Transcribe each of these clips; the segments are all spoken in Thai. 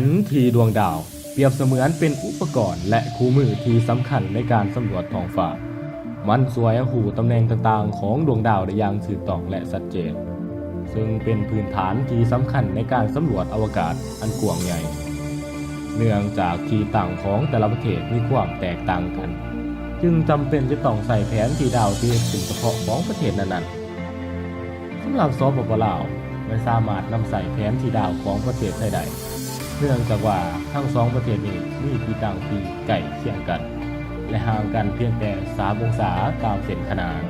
นที่ดวงดาวเปรียบเสมือนเป็นอุปกรณ์และคู่มือที่สำคัญในการสำรวจท้องฟ้ามันช่วยหูตำแหน่งต่างๆของดวงดาวได้อย่างถูกต้องและชัดเจนซึ่งเป็นพื้นฐานที่สำคัญในการสำรวจอวกาศอันกว้างใหญ่เนื่องจากที่ตั้งของแต่ละประเทศมีความแตกต่างกันจึงจำเป็นจะต้องใส่แผนที่ดาวที่เป็นเฉพาะของประเทศนั้นๆสำหรับสปป.ลาวไม่สามารถนำใส่แผนที่ดาวของประเทศไทยได้เนื่องจากว่าทั้งสองประเทศนี้มีที่ตั้งที่ใกล้เคียงกันและห่างกันเพียงแต่3 องศาตามเส้นขนาน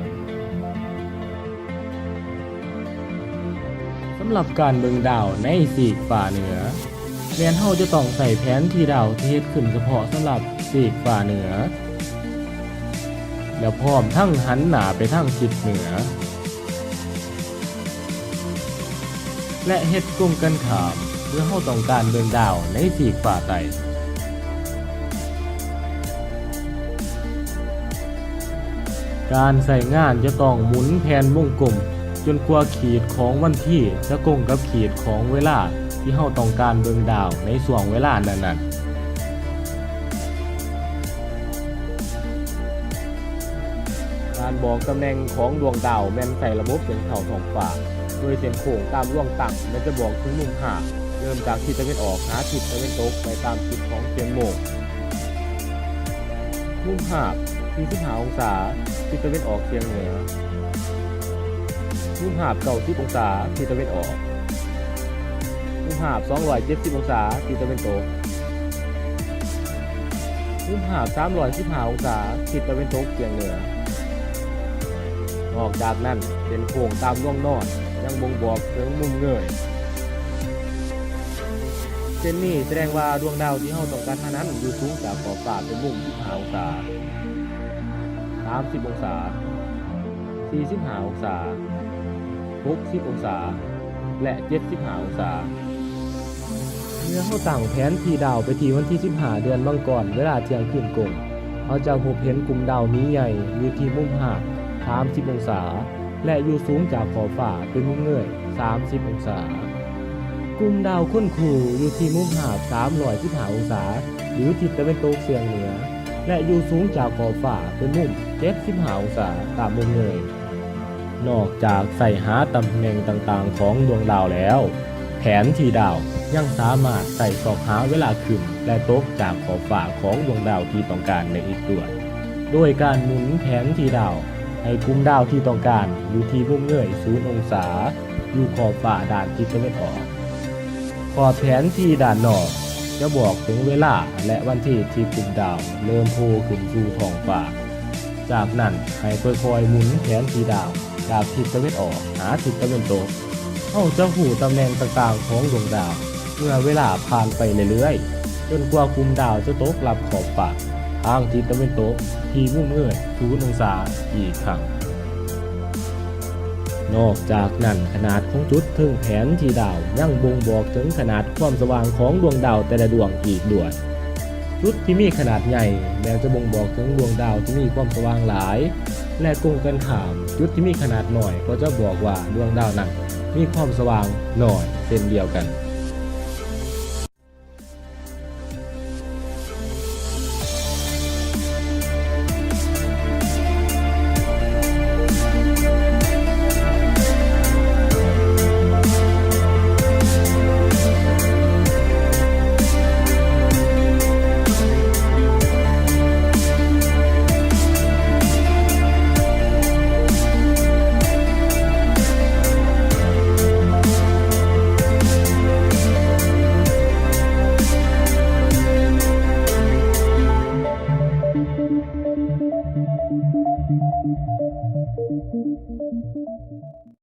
สำหรับการเบิ่งดาวในซีกฝ่าเหนือแม้นเฮาจะต้องใส่แผนที่ดาวที่เฮ็ดขึ้นเฉพาะสำหรับซีกฝ่าเหนือแล้วพร้อมทั้งหันหน้าไปทางทิศเหนือและเฮ็ดกลมกันข้ามเมื่อเฮาต้องการเบิ่งดาวในซีกฝ่าใต้การใส่งานจะต้องหมุนแผนวงกลมจนกว่าขีดของวันที่จะตรงกับขีดของเวลาที่เฮาต้องการเบิ่งดาวในช่วงเวลานั้นๆการบอกตำแหน่งของดวงดาวแม่นใส่ระบบเส้นเข้าท้องฟ้าโดยเส้นโค้งตามดวงตั้งมันจะบอกถึงมุมหาเริ่มจากทิศตะวันออกหาทิศตะวันตกไปตามทิศของเทียนโมงมุมหาบ45 องศาทิศตะวันออกเฉียงเหนือมุมหาบ90 องศาทิศตะวันออกมุมหาบ270 องศาทิศตะวันตกมุมหาบ315 องศาทิศตะวันตกเฉียงเหนือนอกจากนั้นเป็นโค้งตามดวงนอนยังบ่งบอกถึงมุมเงยเส้นนี้แสดงว่าดวงดาวที่เฮาต้องการหานั้นอยู่สูงจากขอบฟ้าเป็นมุม15 องศา30 องศา45 องศา60 องศาและ75 องศาเมื่อเฮาตั้งแผนที่ดาวไปที่วันที่15 เดือนมังกรเวลาเที่ยงคืนตรงเฮาจะพบเห็นกลุ่มดาวนี้ใหญ่อยู่ที่มุมหาบ30 องศาและอยู่สูงจากขอบฟ้าเป็นมุมเงย30 องศากลุ่มดาวค้นคูอยู่ที่มุมหาบ315 องศาหรือทิศตะวันตกเฉียงเหนือและอยู่สูงจากขอบฟ้าเป็นมุม75 องศาตามมุมเงยนอกจากใส่หาตำแหน่งต่างๆของดวงดาวแล้วแผนที่ดาวยังสามารถใส่สอบหาเวลาขึ้นและตกจากขอบฟ้าของดวงดาวที่ต้องการในอีกด้วยโดยการหมุนแผนที่ดาวให้กลุ่มดาวที่ต้องการอยู่ที่มุมเงย0 องศาอยู่ขอบฟ้าด้านทิศตะวันออกขอบแผนที่ด้านนอกจะบอกถึงเวลาและวันที่ที่กลุ่มดาวเริ่มโผล่ขึ้นสู่ท้องฟ้าจากนั้นให้ค่อยๆหมุนแผนที่ดาวจากทิศตะวันออกหาทิศตะวันตกเฮาจะหูตำแหน่งต่างๆของดวงดาวเมื่อเวลาผ่านไปเรื่อยๆจนกว่ากลุ่มดาวจะตกลับขอบฟ้าทางทิศตะวันตกที่มุมเงย0 องศาอีกครั้งนอกจากนั้นขนาดของจุดถึงแผนที่ดาวยังบ่งบอกถึงขนาดความสว่างของดวงดาวแต่ละดวงอีกด้วยจุดที่มีขนาดใหญ่แม้จะบ่งบอกถึงดวงดาวที่มีความสว่างหลายและตรงกันข้ามจุดที่มีขนาดน้อยก็จะบอกว่าดวงดาวนั้นมีความสว่างน้อยเช่นเดียวกัน